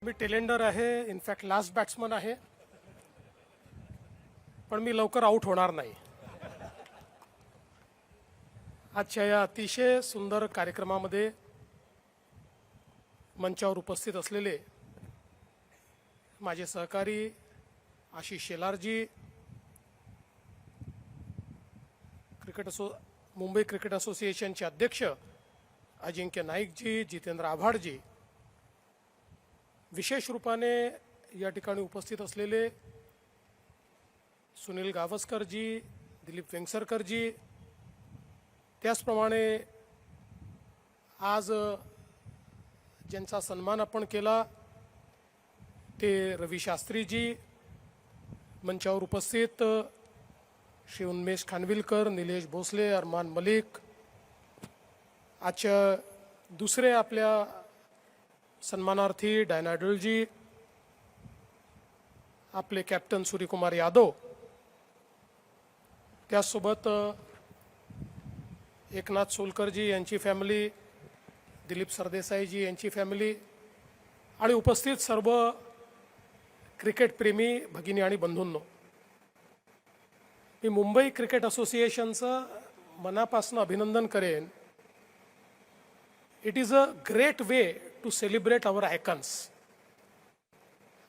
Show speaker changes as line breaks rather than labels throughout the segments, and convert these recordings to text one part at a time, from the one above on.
मी tailender आहे, in fact last batsman आहे, पण मी लवकर आउट होणार नाही. आजच्या या अतिशय सुंदर कार्यक्रमामध्ये मंचावर उपस्थित असलेले माझे सहकारी आशिष शेलारजी, मुंबई क्रिकेट असोसिएशनचे अध्यक्ष अजिंक्य नाईकजी, जितेंद्र आव्हाडजी, विशेष रूपाने या ठिकाणी उपस्थित असलेले सुनील गावस्करजी, दिलीप वेंगसरकरजी, त्याचप्रमाणे आज ज्यांचा सन्मान आपण केला ते रवी शास्त्रीजी, मंचावर उपस्थित श्री उन्मेष खानविलकर, निलेश भोसले, अरमान मलिक, आजच्या दुसरे आपल्या सन्मानार्थी डायना डुलजी, आपले कॅप्टन सूर्यकुमार यादव, त्यासोबत एकनाथ सोलकरजी यांची फॅमिली, दिलीप सरदेसाईजी यांची फॅमिली आणि उपस्थित सर्व क्रिकेट प्रेमी भगिनी आणि बंधूंनो, मी मुंबई क्रिकेट असोसिएशनचं मनापासून अभिनंदन करेन. It is a great way to celebrate our icons.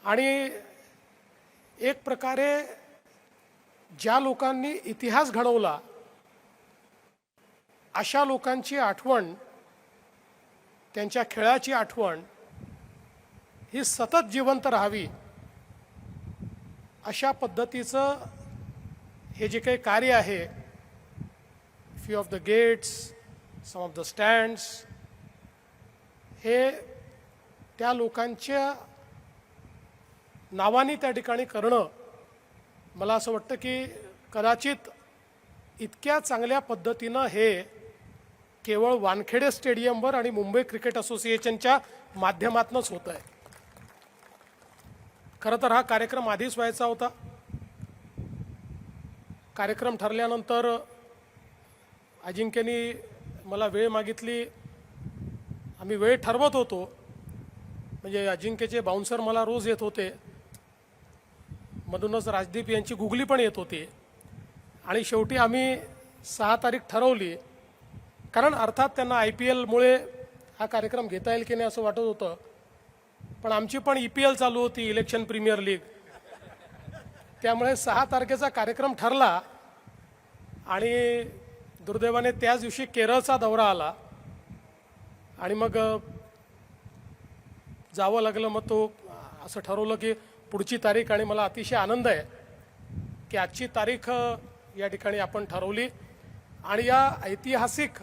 आणि एक प्रकारे ज्या लोकांनी इतिहास घडवला अशा लोकांची आठवण, त्यांच्या खेळाची आठवण ही सतत जिवंत राहावी अशा पद्धतीचं हे जे काही कार्य आहे, few of the gates, some of the stands, हे त्या लोकांच्या नावाने त्या ठिकाणी करणं, मला असं वाटतं की कदाचित इतक्या चांगल्या पद्धतीनं हे केवळ वानखेडे स्टेडियमवर आणि मुंबई क्रिकेट असोसिएशनच्या माध्यमातूनच होत आहे. खरं तर हा कार्यक्रम आधीच व्हायचा होता. कार्यक्रम ठरल्यानंतर अजिंक्यनी मला वेळ मागितली. आम्ही वेळ ठरवत होतो, म्हणजे अजिंक्यचे बाउन्सर मला रोज येत होते, मधूनच राजदीप यांची गुगली पण येत होती, आणि शेवटी आम्ही 6 तारीख ठरवली. कारण अर्थात त्यांना IPLमुळे हा कार्यक्रम घेता येईल की नाही असं वाटत होतं, पण आमची पण EPL चालू होती, इलेक्शन प्रीमियर लीग, त्यामुळे 6 तारखेचा कार्यक्रम ठरला. आणि दुर्दैवाने त्याच दिवशी केरळचा दौरा आला आणि मग जावं लागलं. मग तो असं ठरवलं की पुढची तारीख, आणि मला अतिशय आनंद आहे की आजची तारीख या ठिकाणी आपण ठरवली आणि या ऐतिहासिक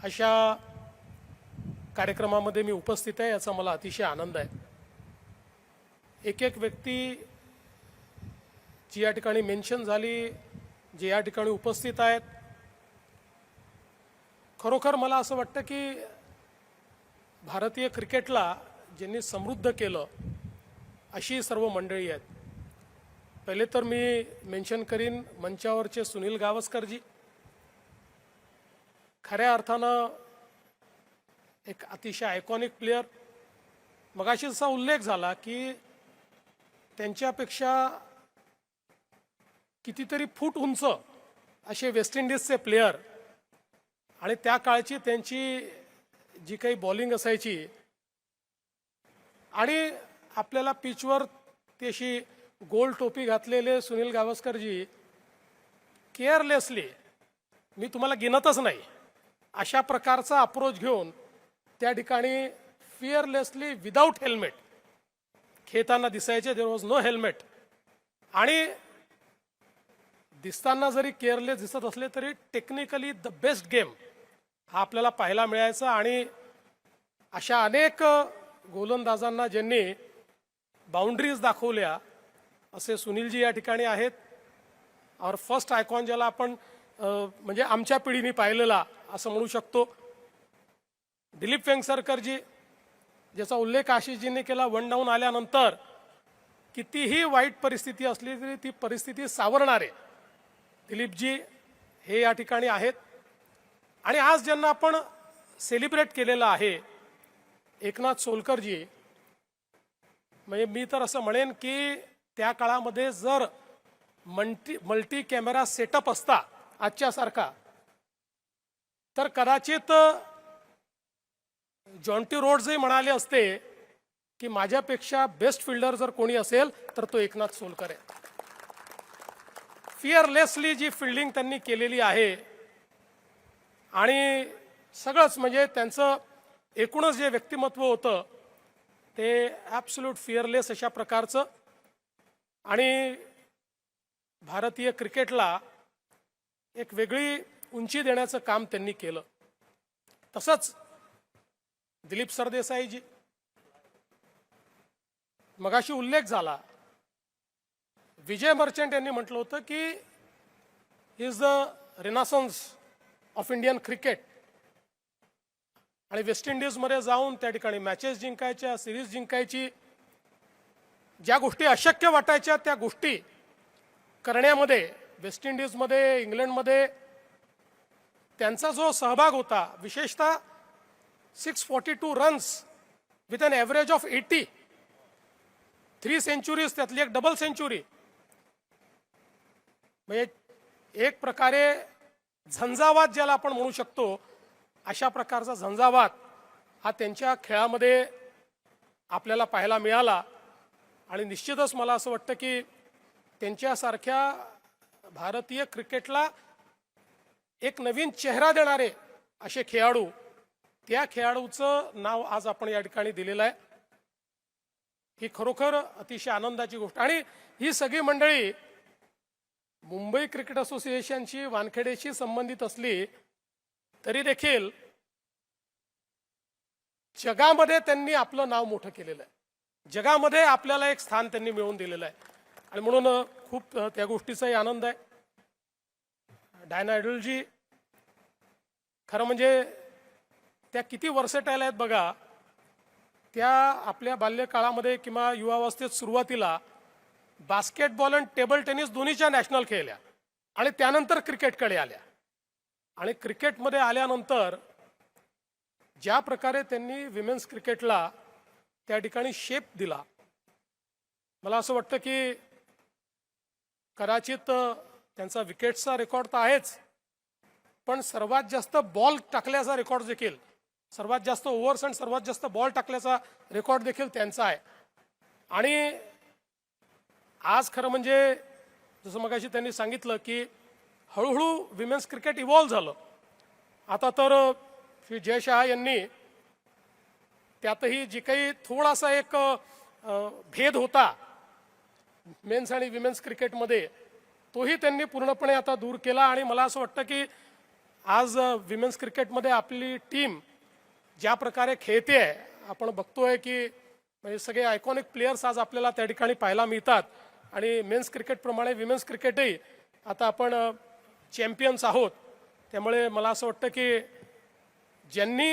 अशा कार्यक्रमामध्ये मी उपस्थित आहे, याचा मला अतिशय आनंद आहे. एक एक व्यक्ती जी या ठिकाणी मेन्शन झाली, जे या ठिकाणी उपस्थित आहेत, खरोखर मला असं वाटतं की भारतीय क्रिकेटला ज्यांनी समृद्ध केलं अशी सर्व मंडळी आहेत. पहिले तर मी मेन्शन करीन मंचावरचे सुनील गावस्करजी. खऱ्या अर्थानं एक अतिशय आयकॉनिक प्लेयर. मगाशी जसा उल्लेख झाला की त्यांच्यापेक्षा कितीतरी फूट उंच असे वेस्ट इंडिजचे प्लेयर, आणि त्या काळची त्यांची जी काही बॉलिंग असायची, आणि आपल्याला पिचवर ती अशी गोल टोपी घातलेले सुनील गावस्करजी केअरलेसली, मी तुम्हाला गिनतच नाही, अशा प्रकारचा अप्रोच घेऊन त्या ठिकाणी फिअरलेसली विदाऊट हेल्मेट खेळताना दिसायचे. There was no helmet. आणि दिसताना जरी केअरलेस दिसत असले तरी टेक्निकली द बेस्ट गेम हा आपल्याला पाहायला मिळायचा. आणि अशा अनेक गोलंदाजांना ज्यांनी बाउंड्रीज दाखवल्या असे सुनीलजी या ठिकाणी आहेत. और फर्स्ट आयकॉन ज्याला आपण म्हणजे आमच्या पिढीने पाहिलेला असं म्हणू शकतो. दिलीप वेंगसरकरजी, ज्याचा उल्लेख आशिषजींनी केला, 1 डाऊन आल्यानंतर कितीही वाईट परिस्थिती असली तरी ती परिस्थिती सावरणारे दिलीपजी हे या ठिकाणी आहेत. आणि आज ज्यांना आपण सेलिब्रेट केलेलं आहे, एकनाथ सोलकरजी, म्हणजे मी तर असं म्हणेन की त्या काळामध्ये जर मल्टी कॅमेरा सेटअप असता आजच्यासारखा, तर कदाचित जॉन्टी रोड्सही म्हणाले असते की माझ्यापेक्षा बेस्ट फिल्डर जर कोणी असेल तर तो एकनाथ सोलकर आहे. फिअरलेसली जी फिल्डिंग त्यांनी केलेली आहे आणि सगळंच म्हणजे त्यांचं एकूणच जे व्यक्तिमत्व होतं ते ॲब्सोल्यूट फिअरलेस अशा प्रकारचं, आणि भारतीय क्रिकेटला एक वेगळी उंची देण्याचं काम त्यांनी केलं. तसंच दिलीप सरदेसाईजी, मगाशी उल्लेख झाला, विजय मर्चंट यांनी म्हटलं होतं की is the renaissance of Indian cricket, आणि वेस्ट इंडिजमध्ये जाऊन त्या ठिकाणी मॅचेस जिंकायच्या, सिरीज जिंकायची, ज्या गोष्टी अशक्य वाटायच्या त्या गोष्टी करण्यामध्ये वेस्ट इंडिजमध्ये, इंग्लंडमध्ये त्यांचा जो सहभाग होता, विशेषतः 642 runs with an average of 80, 3 centuries, त्यातली एक डबल सेंचुरी, म्हणजे एक प्रकारे झंझावात ज्याला आपण म्हणू शकतो अशा प्रकारचा झंझावात हा त्यांच्या खेळामध्ये आपल्याला पाहायला मिळाला. आणि निश्चितच मला असं वाटतं की त्यांच्यासारख्या भारतीय क्रिकेटला एक नवीन चेहरा देणारे असे खेळाडू, त्या खेळाडूचं नाव आज आपण या ठिकाणी दिलेलं आहे. ही खरोखर अतिशय आनंदाची गोष्ट. आणि ही सगळी मंडळी मुंबई क्रिकेट असोसिएशनची, वानखेडेशी संबंधित असली तरी देखील जगामध्ये त्यांनी आपलं नाव मोठं केलेलं आहे, जगामध्ये आपल्याला एक स्थान त्यांनी मिळवून दिलेलं आहे, आणि म्हणून खूप त्या गोष्टीचाही आनंद आहे. डायना ॲडलजी खरं म्हणजे त्या किती वर्सेटाईल आहेत बघा. त्या आपल्या बाल्यकाळामध्ये किंवा युवावस्थेत सुरुवातीला बास्केटबॉल आणि टेबल टेनिस दोन्हीच्या नॅशनल खेळल्या, आणि त्यानंतर क्रिकेटकडे आल्या, आणि क्रिकेटमध्ये आल्यानंतर ज्या प्रकारे त्यांनी विमेन्स क्रिकेटला त्या ठिकाणी शेप दिला, मला असं वाटतं की कदाचित त्यांचा विकेट्सचा रेकॉर्ड तर आहेच, पण सर्वात जास्त बॉल टाकल्याचा रेकॉर्ड देखील, सर्वात जास्त ओव्हर्स आणि सर्वात जास्त बॉल टाकल्याचा रेकॉर्ड देखील त्यांचा आहे. आणि आज खरं म्हणजे जसं मगाशी त्यांनी सांगितलं की हळूहळू विमेन्स क्रिकेट इव्हॉल्व झालं. आता तर श्री जय शहा यांनी त्यातही जी काही थोडासा एक भेद होता मेन्स आणि विमेन्स क्रिकेटमध्ये, तोही त्यांनी पूर्णपणे आता दूर केला. आणि मला असं वाटतं की आज विमेन्स क्रिकेटमध्ये आपली टीम ज्या प्रकारे खेळते आहे, आपण बघतोय की म्हणजे सगळे आयकॉनिक प्लेयर्स आज आपल्याला त्या ठिकाणी पाहायला मिळतात. आणि मेन्स क्रिकेटप्रमाणे विमेन्स क्रिकेटही आता आपण चॅम्पियन्स आहोत. त्यामुळे मला असं वाटतं की ज्यांनी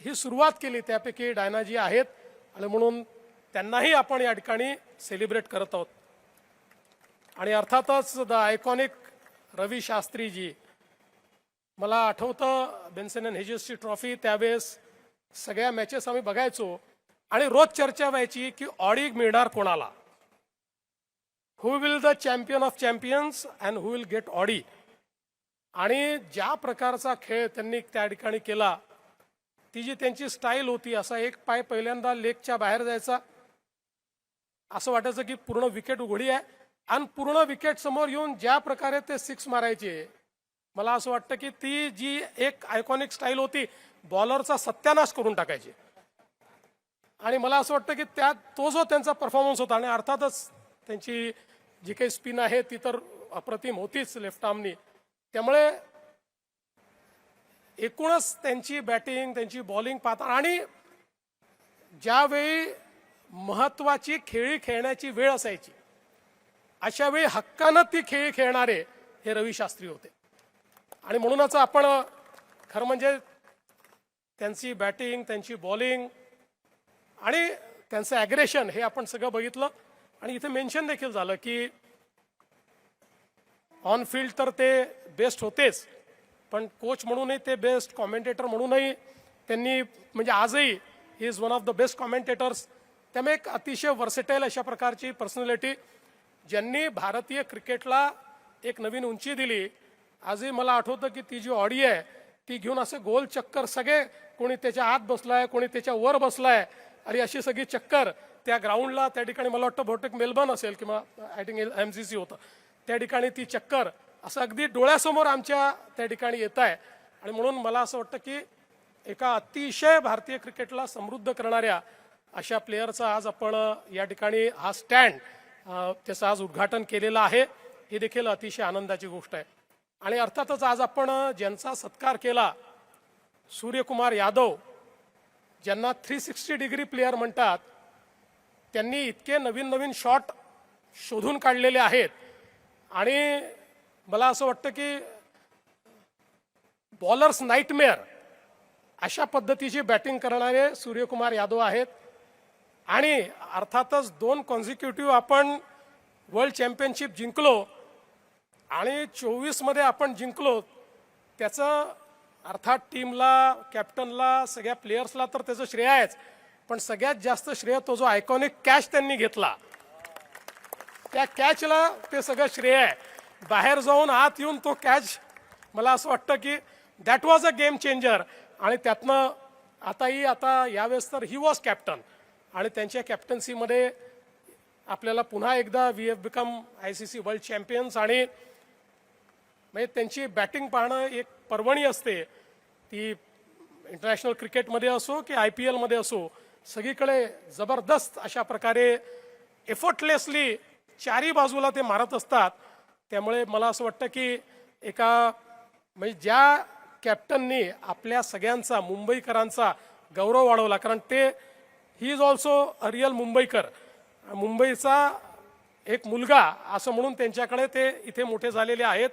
ही सुरुवात केली त्यापैकी डायनाजी आहेत, आणि म्हणून त्यांनाही आपण या ठिकाणी सेलिब्रेट करत आहोत. आणि अर्थातच द आयकॉनिक रवी शास्त्रीजी, मला आठवतं बेन्सन अँड हेजेसची ट्रॉफी त्यावेळेस सगळ्या मॅचेस आम्ही बघायचो, आणि रोज चर्चा व्हायची की ऑडी मिळणार कोणाला, who will the champion of champions and who will get Audi. आणि ज्या प्रकारचा खेळ त्यांनी त्या ठिकाणी केला, ती जी त्यांची स्टाईल होती, असा एक पाय पहिल्यांदा लेगच्या बाहेर जायचा, असं वाटायचं की पूर्ण विकेट उघडी आहे, आणि पूर्ण विकेट समोर येऊन ज्या प्रकारे ते सिक्स मारायचे, मला असं वाटतं की ती जी एक आयकॉनिक स्टाईल होती, बॉलरचा सत्यानाश करून टाकायची. आणि मला असं वाटतं की त्यात तो जो त्यांचा परफॉर्मन्स होता, आणि अर्थातच त्यांची जी काही स्पिन आहे ती तर अप्रतिम होतीच लेफ्ट आर्मनी, त्यामुळे एकूणच त्यांची बॅटिंग, त्यांची बॉलिंग पाहता, आणि ज्यावेळी महत्त्वाची खेळी खेळण्याची वेळ असायची अशा वेळी हक्कानं ती खेळी खेळणारे हे रवी शास्त्री होते. आणि म्हणूनच आपण खरं म्हणजे त्यांची बॅटिंग, त्यांची बॉलिंग आणि त्यांचं ॲग्रेशन हे आपण सगळं बघितलं. आणि इथे मेन्शन देखील झालं की ऑन फील्ड तर ते बेस्ट होतेच, पण कोच म्हणूनही ते बेस्ट, कॉमेंटेटर म्हणूनही त्यांनी म्हणजे आजही he is one of the best commentators. त्यामुळे एक अतिशय वर्सेटाईल अशा प्रकारची पर्सनॅलिटी ज्यांनी भारतीय क्रिकेटला एक नवीन उंची दिली. आजही मला आठवतं की ती जी ऑडी आहे ती घेऊन असे गोल चक्कर सगळे, कोणी त्याच्या आत बसलाय, कोणी त्याच्या वर बसलाय, आणि अशी सगळी चक्कर त्या ग्राउंडला, त्या ठिकाणी मला वाटतं बहुतेक मेलबर्न असेल किंवा आय थिंक MCC होतं, त्या ठिकाणी ती चक्कर असं अगदी डोळ्यासमोर आमच्या त्या ठिकाणी येत आहे. आणि म्हणून मला असं वाटतं की एका अतिशय भारतीय क्रिकेटला समृद्ध करणाऱ्या अशा प्लेयरचा आज आपण या ठिकाणी हा स्टँड त्याचं आज उद्घाटन केलेलं आहे. ही देखील अतिशय आनंदाची गोष्ट आहे. आणि अर्थातच आज आपण ज्यांचा सत्कार केला, सूर्यकुमार यादव, ज्यांना 360 डिग्री प्लेयर म्हणतात, त्यांनी इतके नवीन नवीन शॉट शोधून काढलेले आहेत. आणि मला असं वाटतं की बॉलर्स नाईटमेअर अशा पद्धतीची बॅटिंग करणारे सूर्यकुमार यादव आहेत. आणि अर्थातच 2 कॉन्झिक्युटिव्ह आपण वर्ल्ड चॅम्पियनशिप जिंकलो आणि 24 मध्ये आपण जिंकलो. त्याचं अर्थात टीमला, कॅप्टनला, सगळ्या प्लेयर्सला तर त्याचं श्रेय आहेच, पण सगळ्यात जास्त श्रेय तो जो आयकॉनिक कॅच त्यांनी घेतला, त्या कॅचला ते सगळं श्रेय आहे. बाहेर जाऊन आत येऊन तो कॅच, मला असं वाटतं की that was a game changer. आणि त्यातनं आता यावेळेस तर ही वॉज कॅप्टन, आणि त्यांच्या कॅप्टन्सीमध्ये आपल्याला पुन्हा एकदा we have become ICC world champions. आणि म्हणजे त्यांची बॅटिंग पाहणं एक पर्वणी असते, ती इंटरनॅशनल क्रिकेटमध्ये असो की IPL मध्ये असो, सगळीकडे जबरदस्त अशा प्रकारे एफर्टलेसली चारी बाजूला ते मारत असतात. त्यामुळे मला असं वाटतं की म्हणजे ज्या कॅप्टननी आपल्या सगळ्यांचा, मुंबईकरांचा गौरव वाढवला, कारण ते he is also a real Mumbaikar, मुंबईचा एक मुलगा असं म्हणून त्यांच्याकडे ते इथे मोठे झालेले आहेत.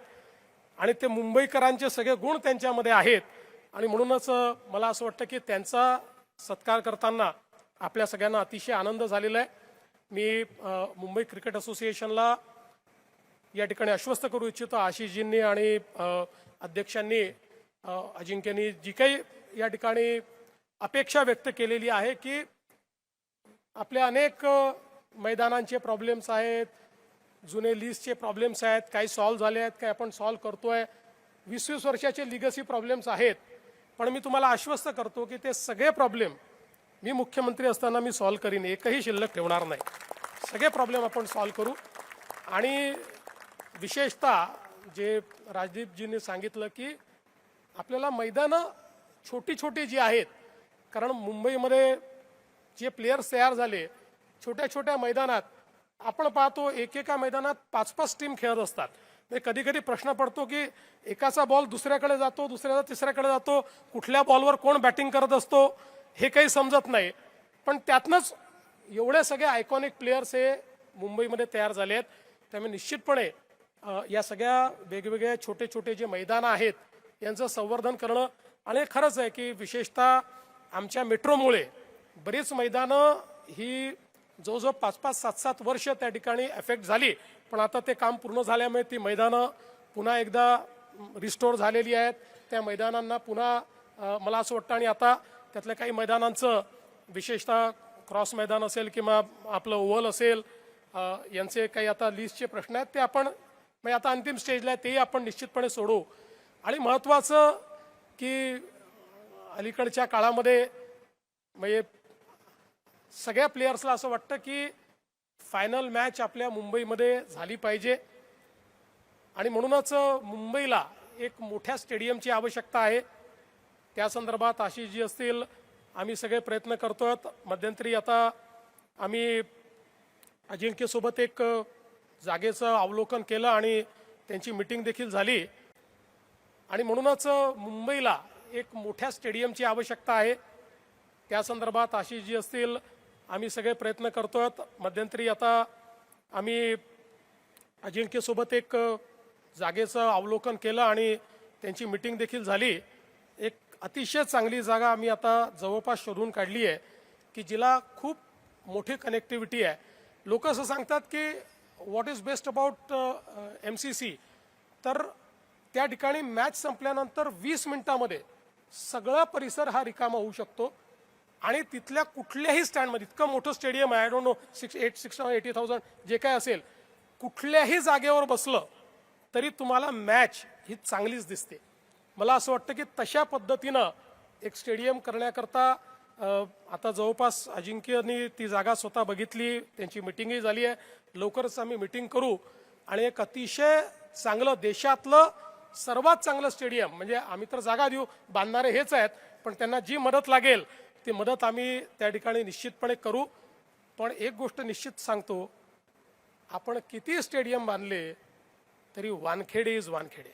आणि ते मुंबईकरांचे सगळे गुण त्यांच्यामध्ये आहेत. आणि म्हणूनच मला असं वाटतं की त्यांचा सत्कार करताना आपल्या सगळ्यांना अतिशय आनंद झालेला आहे. मी मुंबई क्रिकेट असोसिएशनला या ठिकाणी आश्वस्त करू इच्छितो, आशिषजींनी आणि अध्यक्षांनी, अजिंक्यनी जी काही या ठिकाणी अपेक्षा व्यक्त केलेली आहे की आपल्या अनेक मैदानांचे प्रॉब्लेम्स आहेत, जुने लिस्टचे प्रॉब्लेम्स आहेत, काही सॉल्व्ह झाले आहेत, काही आपण सॉल्व्ह करतोय, 20-20 वर्षाचे लिगसी प्रॉब्लेम्स आहेत. पण मी तुम्हाला आश्वस्त करतो की ते सगळे प्रॉब्लेम मी मुख्यमंत्री असताना मी सॉल्व्ह करीन, एकही शिल्लक ठेवणार नाही. सगळे प्रॉब्लेम आपण सॉल्व्ह करू. आणि विशेषतः जे राजदीपजींनी सांगितलं की आपल्याला मैदानं छोटी छोटी जी आहेत, कारण मुंबईमध्ये जे प्लेयर्स तयार झाले छोट्या छोट्या मैदानात, आपण पाहतो एकेका मैदानात 5-5 टीम खेळत असतात. कधी कधी प्रश्न पडतो की एकाचा बॉल दुसऱ्याकडे जातो, दुसऱ्याचा तिसऱ्याकडे जातो, कुठल्या बॉलवर कोण बॅटिंग करत असतो हे काही समजत नाही. पण त्यातनंच एवढे सगळे आयकॉनिक प्लेयर्स हे मुंबईमध्ये तयार झाले आहेत. त्यामुळे निश्चितपणे या सगळ्या वेगवेगळ्या छोटे छोटे जे मैदानं आहेत यांचं संवर्धन करणं, आणि खरंच आहे की विशेषतः आमच्या मेट्रोमुळे बरीच मैदानं ही जवळजवळ 5-5, 7-7 वर्ष त्या ठिकाणी एफेक्ट झाली. पण आता ते काम पूर्ण झाल्यामुळे ती मैदानं पुन्हा एकदा रिस्टोर झालेली आहेत. त्या मैदानांना पुन्हा मला असं वाटतं, आणि आता त्यातल्या काही मैदानांचं, विशेषतः क्रॉस मैदान असेल किंवा आपलं ओव्हल असेल, यांचे काही आता लिस्टचे प्रश्न आहेत, ते आपण म्हणजे आता अंतिम स्टेजला आहे, तेही आपण निश्चितपणे सोडवू. आणि महत्त्वाचं की अलीकडच्या काळामध्ये म्हणजे सगळ्या प्लेयर्सला असं वाटतं की फायनल मॅच आपल्या मुंबईमध्ये झाली पाहिजे. आणि म्हणूनच मुंबईला एक मोठ्या स्टेडियमची आवश्यकता आहे. त्या संदर्भात आशिषजी असतील, आम्ही सगळे प्रयत्न करतोय. मध्यंतरी आता आम्ही अजिंक्यसोबत एक जागेचं अवलोकन केलं आणि त्यांची मीटिंग देखील झाली. आणि म्हणूनच मुंबईला एक मोठ्या स्टेडियमची आवश्यकता आहे. त्या संदर्भात आशिषजी असतील, आम्ही सगळे प्रयत्न करतोय. मध्यंतरी आता आम्ही अजिंक्यसोबत एक जागेचं अवलोकन केलं आणि त्यांची मीटिंग देखील झाली. एक अतिशय चांगली जागा आम्ही आता जवळपास शोधून काढली आहे की जिला खूप मोठी कनेक्टिव्हिटी आहे. लोक असं सांगतात की what is best about MCC, तर त्या ठिकाणी मॅच संपल्यानंतर 20 मिनिटामध्ये सगळा परिसर हा रिकामा होऊ शकतो. आणि तिथल्या कुठल्याही स्टँडमध्ये, इतकं मोठं स्टेडियम आहे, आय डोंट नो 80,000 जे काय असेल, कुठल्याही जागेवर बसलं तरी तुम्हाला मॅच ही चांगलीच दिसते. मला असं वाटतं की तशा पद्धतीनं एक स्टेडियम करण्याकरता आता जवळपास अजिंक्यनी ती जागा स्वतः बघितली, त्यांची मिटिंगही झाली आहे. लवकरच आम्ही मिटिंग करू आणि एक अतिशय चांगलं, देशातलं सर्वात चांगलं स्टेडियम, म्हणजे आम्ही तर जागा देऊ, बांधणारे हेच आहेत, पण त्यांना जी मदत लागेल ती मदत आम्ही त्या ठिकाणी निश्चितपणे करू. पण एक गोष्ट निश्चित सांगतो, आपण किती स्टेडियम बांधले तरी वानखेडे इज वानखेडे.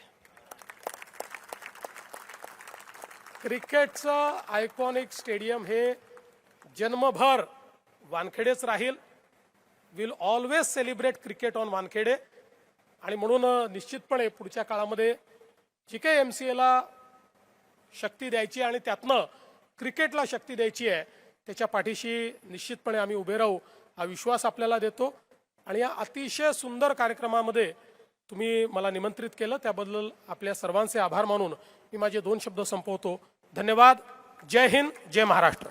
क्रिकेटचं आयकॉनिक स्टेडियम हे जन्मभर वानखेडेच राहील. Will always celebrate cricket on Wankhede. आणि म्हणून निश्चितपणे पुढच्या काळामध्ये जी काही MCAला शक्ती द्यायची आणि त्यातनं क्रिकेटला शक्ती द्यायची आहे, त्याच्या पाठीशी निश्चितपणे आम्ही उभे राहू, हा विश्वास आपल्याला देतो. आणि या अतिशय सुंदर कार्यक्रमामध्ये तुम्ही मला निमंत्रित केलं, त्याबद्दल आपल्या सर्वांचे आभार मानून मी माझे 2 शब्द संपवतो. धन्यवाद. जय हिंद, जय महाराष्ट्र.